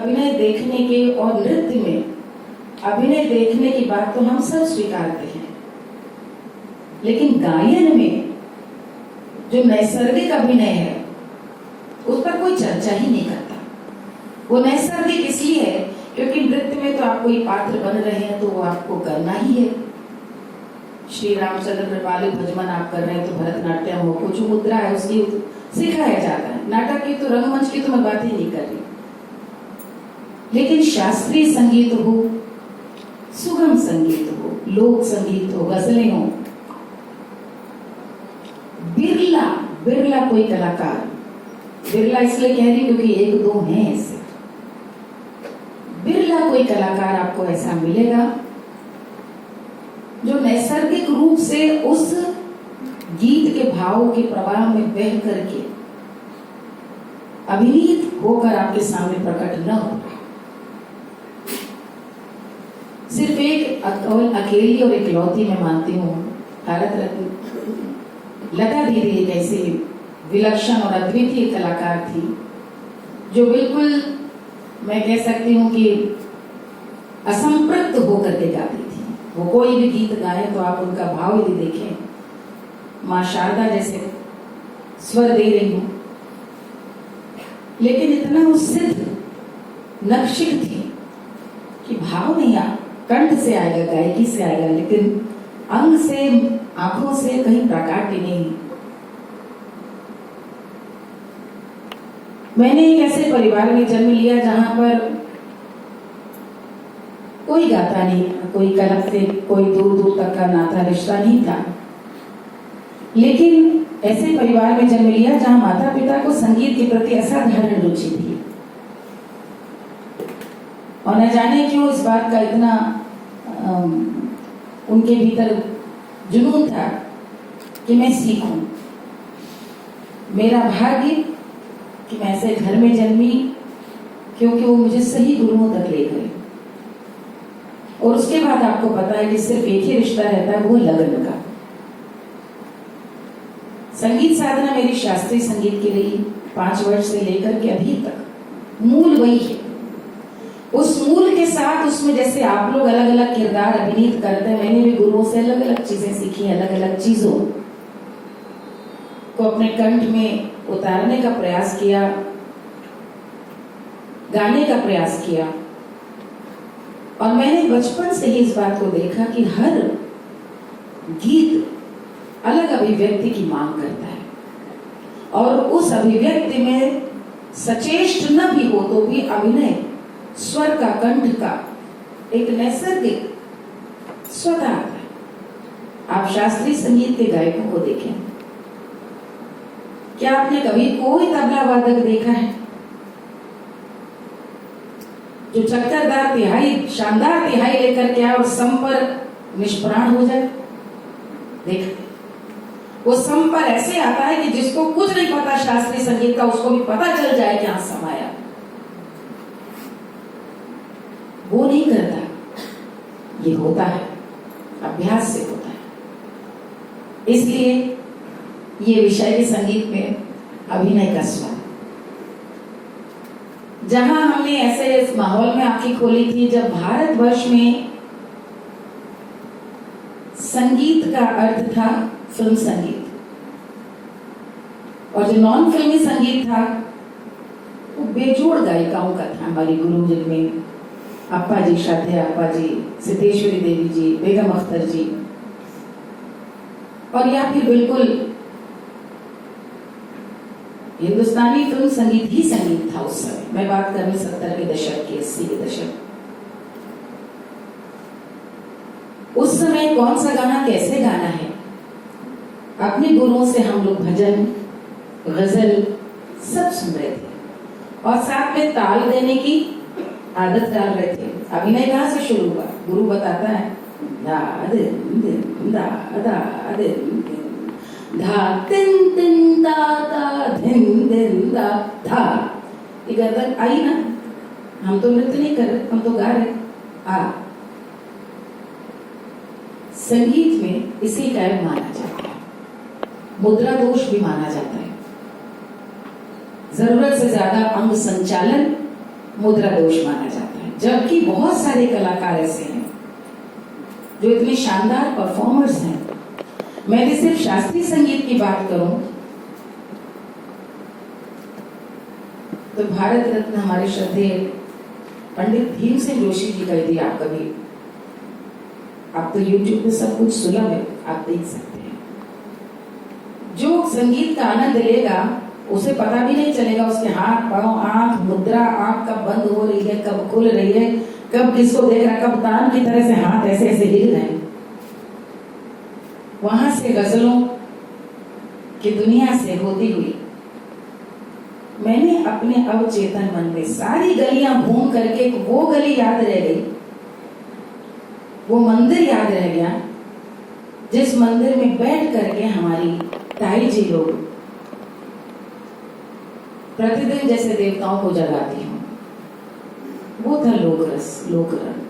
अभिनय देखने के और नृत्य में अभिनय देखने की बात तो हम सब स्वीकारते हैं, लेकिन गायन में जो नैसर्गिक अभिनय है उस पर कोई चर्चा ही नहीं करता। वो नैसर्गिक इसलिए है क्योंकि नृत्य में तो आप कोई पात्र बन रहे हैं तो वो आपको करना ही है। श्री रामचंद्र कृपालु भजमन आप कर रहे हैं तो भरतनाट्यम हो, कुछ मुद्रा है उसकी सिखाया जाता है। नाटक की तो रंगमंच की तो मैं बात ही नहीं कर रही, लेकिन शास्त्रीय संगीत हो, सुगम संगीत हो, लोक संगीत हो, गजलें हो, बिरला बिरला कोई कलाकार, बिरला इसलिए कह रही क्योंकि एक दो हैं ऐसे, बिरला कोई कलाकार आपको ऐसा मिलेगा जो नैसर्गिक रूप से उस गीत के भाव के प्रवाह में बह करके अभिनीत होकर आपके सामने प्रकट न हो। सिर्फ एक अकेली और इकलौती मैं मानती हूँ, भारत रत्न लता दीदी एक ऐसी विलक्षण और अद्वितीय कलाकार थी जो बिल्कुल मैं कह सकती हूँ कि असंपृक्त होकर के गाती थी। वो कोई भी गीत गाए तो आप उनका भाव यदि देखें, माँ शारदा जैसे स्वर दे रही हूँ, लेकिन इतना वो सिद्ध नक्शिक थी कि भाव नहीं आ कंठ से आएगा, गायकी से आएगा, लेकिन अंग से, आंखों से कहीं प्रकाट्य नहीं। मैंने एक ऐसे परिवार में जन्म लिया जहां पर कोई गाता नहीं, कोई कलम से कोई दूर दूर तक का नाता रिश्ता नहीं था, लेकिन ऐसे परिवार में जन्म लिया जहां माता पिता को संगीत के प्रति असाधारण रुचि थी। और न जाने क्यों इस बात का इतना उनके भीतर जुनून था कि मैं सीखूं। मेरा भाग्य कि मैं ऐसे घर में जन्मी क्योंकि वो मुझे सही गुरुओं तक ले गए। और उसके बाद आपको पता है कि सिर्फ एक ही रिश्ता रहता है, वो लगन का। संगीत साधना मेरी शास्त्रीय संगीत के लिए 5 वर्ष से लेकर के अभी तक मूल वही है। उस मूल के साथ उसमें जैसे आप लोग अलग अलग किरदार अभिनीत करते हैं, मैंने भी गुरुओं से अलग अलग चीजें सीखी, अलग अलग चीजों को अपने कंठ में उतारने का प्रयास किया, गाने का प्रयास किया। और मैंने बचपन से ही इस बात को देखा कि हर गीत अलग अभिव्यक्ति की मांग करता है, और उस अभिव्यक्ति में सचेष्ट न भी हो तो भी अभिनय स्वर का, कंठ का एक नैसर्गिक स्वतः आता है। आप शास्त्रीय संगीत के गायकों को देखें, क्या आपने कभी कोई तबला वादक देखा है जो चक्करदार तिहाई, शानदार तिहाई लेकर के आए और सम पर निष्प्राण हो जाए? देखा, वो सम पर ऐसे आता है कि जिसको कुछ नहीं पता शास्त्रीय संगीत का उसको भी पता चल जाए क्या समाया। वो नहीं करता, ये होता है, अभ्यास से होता है। इसलिए ये विषय के संगीत में अभिनय का स्वाद, जहां हमने ऐसे इस माहौल में आंखें खोली थी जब भारतवर्ष में संगीत का अर्थ था फिल्म संगीत, और जो नॉन फिल्मी संगीत था वो बेजोड़ गायिकाओं का था। हमारी गुरुजन में अप्पा जी, श्रद्धेय अप्पा जी, सिद्धेश्वरी देवी जी, बेगम अख्तर जी, और या फिर बिल्कुल हिंदुस्तानी फिल्म संगीत ही संगीत था उस समय। मैं बात कर रही 70 के दशक की, 80 के दशक। उस समय कौन सा गाना कैसे गाना है, अपने गुरुओं से हम लोग भजन, गजल सब सुन रहे थे, और साथ में ताल देने की आदत डाल रहे थे। अभिनय कहाँ से शुरू हुआ? गुरु बताता है धा दिन दिन दा दा दिन दिन धा दिन दिन दा दा दिन दिन दा धा। ये गर्दन आई ना, हम तो नृत्य नहीं कर रहे, हम तो गा रहे। आ संगीत में इसी टाइप माना जाता है, मुद्रा दोष भी माना जाता है। जरूरत से ज्यादा अंग संचालन मुद्रा दोष माना जाता है, जबकि बहुत सारे कलाकार ऐसे हैं जो इतने शानदार परफॉर्मर्स हैं। मैं यदि सिर्फ शास्त्रीय संगीत की बात करूं तो भारत रत्न हमारे श्रद्धेय पंडित भीमसेन जोशी जी का यदि आप कभी, आप तो YouTube पे सब कुछ सुलभ है, आप देख सकते हैं। जो संगीत का आनंद लेगा उसे पता भी नहीं चलेगा उसके हाथ पांव, आंख मुद्रा, आंख कब बंद हो रही है, कब खुल रही है, कब किसको देख रहा है, कब तान की तरह से हाथ ऐसे ऐसे हिल रहे हैं। वहां से गजलों की दुनिया से होती हुई मैंने अपने अवचेतन मन में सारी गलियां घूम करके वो गली याद रह गई, वो मंदिर याद रह गया जिस मंदिर में बैठ करके हमारी ताई जी लोग प्रतिदिन जैसे देवताओं को जगाती हूँ। वो था लोकरस, लोकरंग।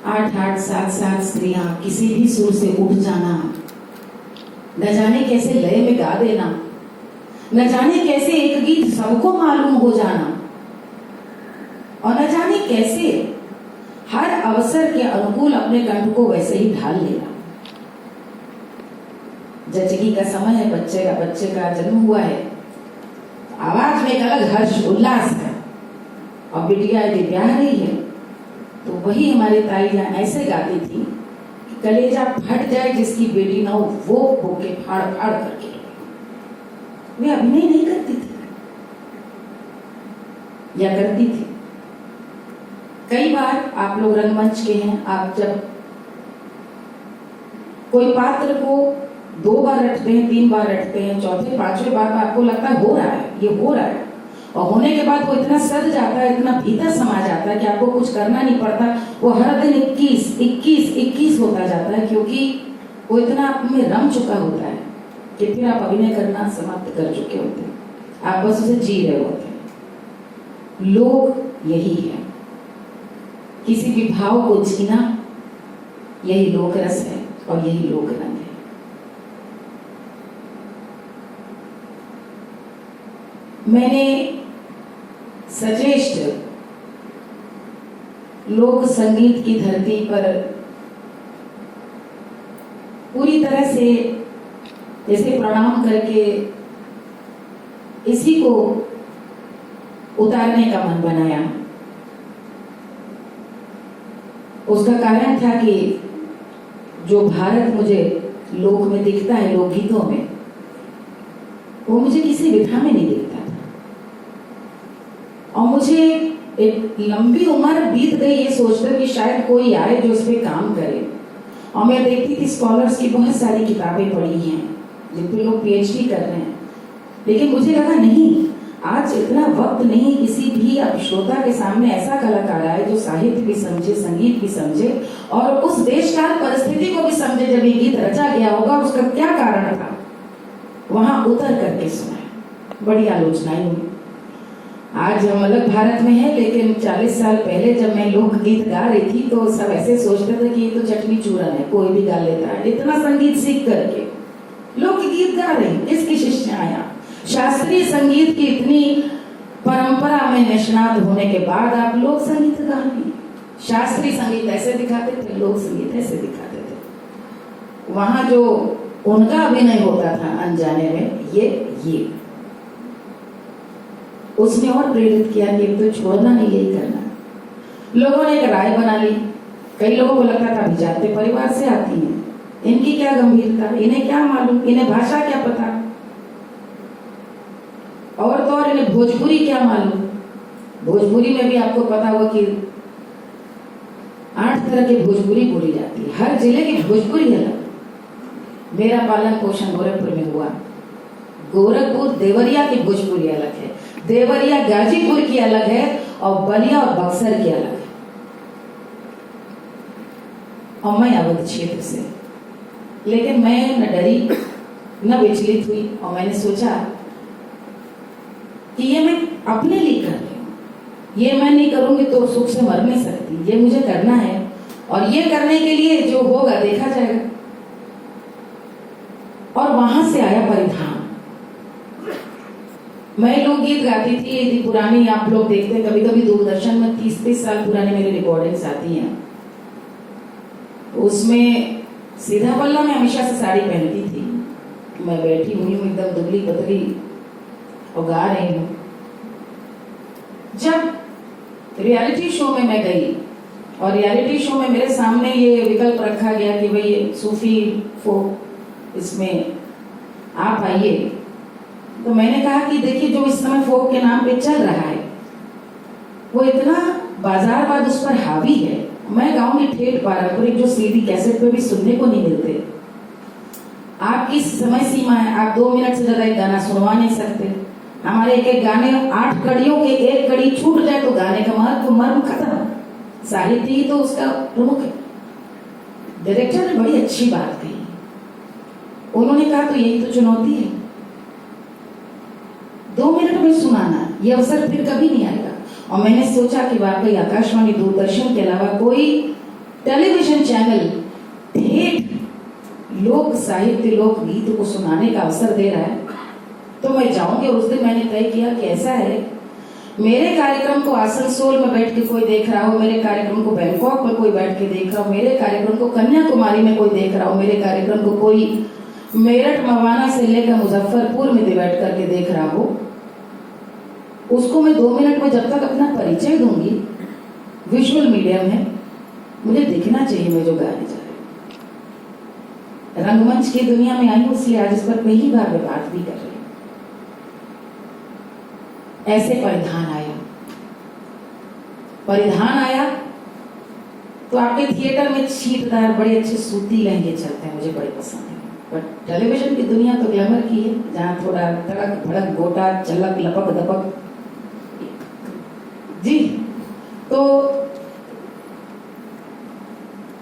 8-8, 7-7 स्त्रियां किसी भी सुर से उठ जाना, न जाने कैसे लय में गा देना, न जाने कैसे एक गीत सबको मालूम हो जाना, और न जाने कैसे हर अवसर के अनुकूल अपने कंठ को वैसे ही ढाल लेना। जचगी का समय है, बच्चे का जन्म हुआ है, आवाज में एक अलग हर्ष उल्लास है, और बिटिया यदि ब्याह रही है तो वही हमारी ताई जान ऐसे गाती थी कि कलेजा फट जाए जिसकी बेटी ना हो वो भूखे फाड़ फाड़ करके। वे अभिनय नहीं करती थी या करती थी। कई बार आप लोग रंगमंच के हैं, आप जब कोई पात्र को 2 बार रटते हैं, 3 बार रटते हैं, चौथे 5वें बार में आपको लगता है हो रहा है, ये हो रहा है, और होने के बाद वो इतना सज जाता है, इतना भीतर समा जाता है कि आपको कुछ करना नहीं पड़ता। वो हर दिन 21 होता जाता है, क्योंकि वो इतना आप में रम चुका होता है कि फिर आप अभिनय करना समाप्त कर चुके होते हैं, आप बस उसे जी रहे होते हैं। लोग यही है, किसी भी भाव को जीना यही लोकरस है और यही लोकरंग है। मैंने सचेष्ट लोक संगीत की धरती पर पूरी तरह से जैसे प्रणाम करके इसी को उतारने का मन बनाया। उसका कारण था कि जो भारत मुझे लोक में दिखता है, लोकगीतों में, वो मुझे किसी विधा में नहीं दिखता था। और मुझे एक लंबी उम्र बीत गई ये सोचकर कि शायद कोई आए जो इस पे काम करे। और मैं देखती थी स्कॉलर्स की बहुत सारी किताबें पढ़ी हैं जिन पे लोग PhD कर रहे हैं, लेकिन मुझे लगा नहीं, आज इतना वक्त नहीं किसी भी अब श्रोता के सामने ऐसा कलाकार आए जो साहित्य भी समझे, संगीत भी समझे, और उस देश काल परिस्थिति को भी समझे जब ये गीत रचा गया होगा, उसका क्या कारण था, वहां उतर करके सुनाए। बड़ी आलोचनाएं हुई। आज हम अलग भारत में हैं, लेकिन 40 साल पहले जब मैं लोकगीत गा रही थी तो सब ऐसे सोचते थे कि ये तो चटनी चूरन है, कोई भी गा लेता है। इतना संगीत सीख करके लोकगीत गा रही, किसकी शिष्याएं? शास्त्रीय संगीत की इतनी परंपरा में निष्णात होने के बाद आप लोक संगीत गा रही। शास्त्रीय संगीत ऐसे दिखाते थे, लोक संगीत ऐसे दिखाते थे। वहां जो उनका अभिनय होता था अनजाने में, ये उसने और प्रेरित किया कि तो छोड़ना नहीं, यही करना। लोगों ने एक राय बना ली। कई लोगों को लगता था अभिजात्य परिवार से आती हैं, इनकी क्या गंभीरता, इन्हें क्या मालूम, इन्हें भाषा क्या पता, और तो और इन्हें भोजपुरी क्या मालूम। भोजपुरी में भी आपको पता हो कि 8 तरह की भोजपुरी बोली जाती है, हर जिले की भोजपुरी अलग। मेरा पालन पोषण गोरखपुर में हुआ। गोरखपुर देवरिया की भोजपुरी अलग है, देवरिया गाजीपुर की अलग है, और बलिया और बक्सर की अलग है। और मैं अवध क्षेत्र से, लेकिन मैं न डरी न विचलित हुई, और मैंने सोचा कि ये मैं अपने लिए कर रही हूँ, ये मैं नहीं करूंगी तो सुख से मर नहीं सकती, ये मुझे करना है, और ये करने के लिए जो होगा देखा जाएगा। और वहां से आया परिधान। मैं लोकगीत गाती थी, यदि पुरानी आप लोग देखते हैं कभी कभी दूरदर्शन में 30-30 साल पुरानी मेरी रिकॉर्डिंग्स आती हैं, उसमें सीधा पल्ला मैं हमेशा से साड़ी पहनती थी। मैं बैठी हुई हूँ एकदम दुबली पतली और गा रही हूँ। जब रियलिटी शो में मैं गई और रियलिटी शो में मेरे सामने ये विकल्प रखा गया कि भाई ये सूफी फोक इसमें आप आइए, तो मैंने कहा कि देखिए जो इस समय फोक के नाम पे चल रहा है वो इतना बाजारवाद उस पर हावी है। मैं गाऊंगी ठेठ पारंपरिक जो सीडी कैसेट पे भी सुनने को नहीं मिलते। आपकी समय सीमा है, आप 2 मिनट से ज्यादा एक गाना सुनवा नहीं सकते। हमारे एक एक गाने 8 कड़ियों के एक कड़ी छूट जाए तो गाने का महत्व मर्म खत्म। साहित्य ही तो उसका प्रमुख है। डायरेक्टर ने बड़ी अच्छी बात कही, उन्होंने कहा तो यही तो चुनौती है, 2 मिनट में सुनाना, ये अवसर फिर कभी नहीं आएगा। और मैंने सोचा कि वाकई आकाशवाणी दूरदर्शन के अलावा कोई टेलीविजन चैनल ठेठ लोक साहित्य लोक गीत को सुनाने का अवसर दे रहा है तो मैं जाऊंगी। उस दिन मैंने तय किया कि ऐसा है, मेरे कार्यक्रम को आसनसोल में बैठ के कोई देख रहा हो, मेरे कार्यक्रम को बैंकॉक में कोई बैठ के देख रहा हो, मेरे कार्यक्रम को कन्याकुमारी में कोई देख रहा हो, मेरे कार्यक्रम को कोई मेरठ मवाना से लेकर मुजफ्फरपुर में बैठ करके देख रहा हो, उसको मैं 2 मिनट में जब तक अपना परिचय दूंगी, विजुअल मीडियम है, मुझे दिखना चाहिए मैं जो गाने जा रही। रंगमंच की दुनिया में आई हूं इसलिए आज इस पर पहली बार मैं बात भी कर रही हूं। ऐसे परिधान आया तो आपके थिएटर में छींटदार बड़े अच्छे सूती लहंगे चलते हैं, मुझे बड़े पसंद है। बट टेलीविजन की दुनिया तो ग्लैमर की है, जहाँ थोड़ा तड़क भड़क गोटा चलक लपक दपक जी। तो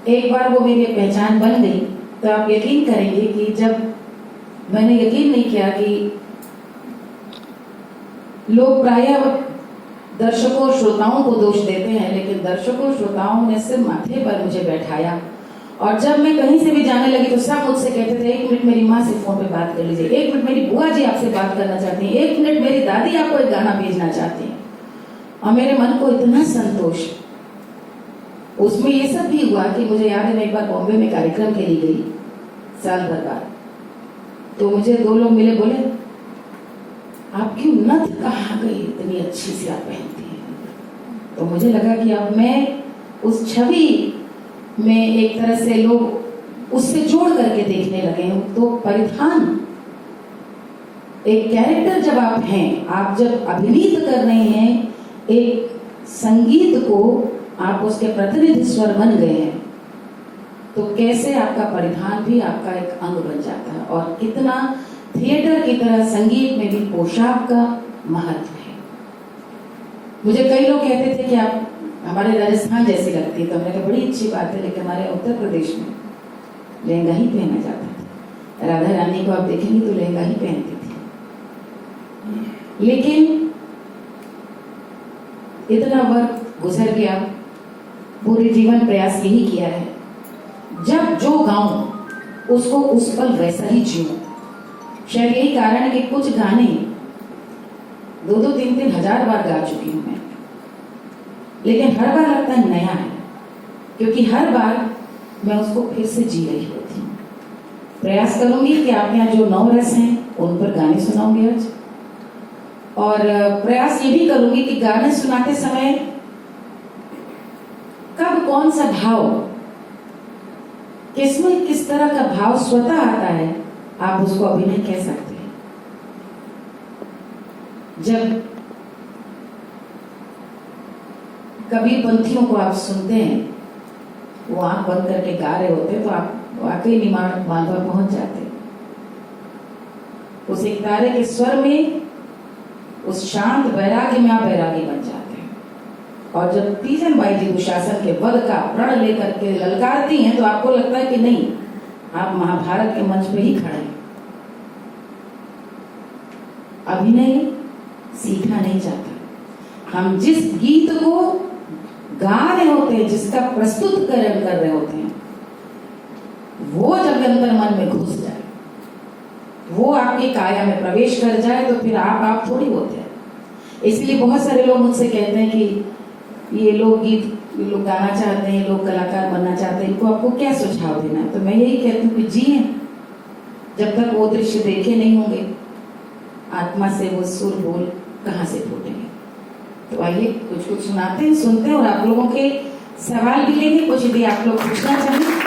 एक बार वो मेरी पहचान बन गई तो आप यकीन करेंगे कि जब मैंने यकीन नहीं किया कि लोग प्रायः दर्शकों श्रोताओं को दोष देते हैं, लेकिन दर्शकों श्रोताओं ने सिर्फ माथे पर मुझे बैठाया। और जब मैं कहीं से भी जाने लगी तो सब मुझसे कहते थे 1 मिनट मेरी माँ से फोन पे बात कर लीजिए, 1 मिनट मेरी बुआ जी आपसे बात करना चाहती हैं, 1 मिनट मेरी दादी आपको एक गाना भेजना चाहती हैं। और मेरे मन को इतना संतोष, उसमें ये सब भी हुआ कि मुझे याद है मैं एक बार बॉम्बे में कार्यक्रम के लिए गई साल भर बाद, तो मुझे 2 लोग मिले, बोले आपकी नथ कहाँ गई, इतनी अच्छी सी आप पहनती हैं। तो मुझे लगा कि अब मैं उस छवि में एक तरह से लोग उससे जोड़ करके देखने लगे हैं। तो परिधान एक कैरेक्टर जब आप हैं, आप जब अभिनीत कर रहे हैं एक संगीत को, आप उसके प्रतिनिधि स्वर बन गए हैं, तो कैसे आपका परिधान भी आपका एक अंग बन जाता है। और कितना थिएटर की तरह संगीत में भी पोशाक का महत्व है। मुझे कई लोग कहते थे कि आप हमारे राजस्थान जैसी लगती है, तो मैंने कहा बड़ी अच्छी बात है, लेकिन हमारे उत्तर प्रदेश में लहंगा ही पहना जाता था। राधा रानी को आप देखेंगे तो लहंगा ही पहनती थी। लेकिन इतना वक्त गुजर गया, पूरे जीवन प्रयास यही किया है, जब जो गाऊं उसको उस पल वैसा ही जीऊं। शायद यही कारण है कि कुछ गाने 2-3 हजार बार गा चुकी हूं मैं, लेकिन हर बार लगता है नया है, क्योंकि हर बार मैं उसको फिर से जी रही होती हूँ। प्रयास करूंगी कि आप यहाँ जो 9 रस हैं उन पर गाने सुनाऊंगी आज, और प्रयास ये भी करूंगी कि गाने सुनाते समय कब कौन सा भाव, किसमें किस तरह का भाव स्वतः आता है, आप उसको अभिनय कह सकते हैं। जब कबीर पंथियों को आप सुनते हैं, वो आंख बंद करके गा रहे होते हैं, तो आप वाकई निमाड़ मालवा पहुंच जाते हैं। उस एक तारे के स्वर में, उस शांत वैराग्य में आप वैरागी बन जाते हैं। और जब तीजन बाई जी दुशासन के वध का प्रण लेकर के ललकारती हैं, तो आपको लगता है कि नहीं, आप महाभारत के मंच पे ही खड़े हैं। अभिनय सीखा नहीं जाता। हम जिस गीत को गा रहे होते हैं, जिसका प्रस्तुतकरण कर रहे होते हैं, वो जब अंतर मन में घुस जाए, वो आपकी काया में प्रवेश कर जाए तो फिर आप थोड़ी होते हैं। इसलिए बहुत सारे लोग मुझसे कहते हैं कि ये लोग गीत लोग गाना चाहते हैं, लोग कलाकार बनना चाहते हैं, इनको आपको क्या सुझाव देना है? तो मैं यही कहती हूँ कि जिए, जब तक वो दृश्य देखे नहीं होंगे आत्मा से वो सुर बोल कहाँ से फूटेंगे। तो आइए कुछ कुछ सुनाते हैं, सुनते हैं और आप लोगों के सवाल भी लेंगे, कुछ भी आप लोग पूछना चाहें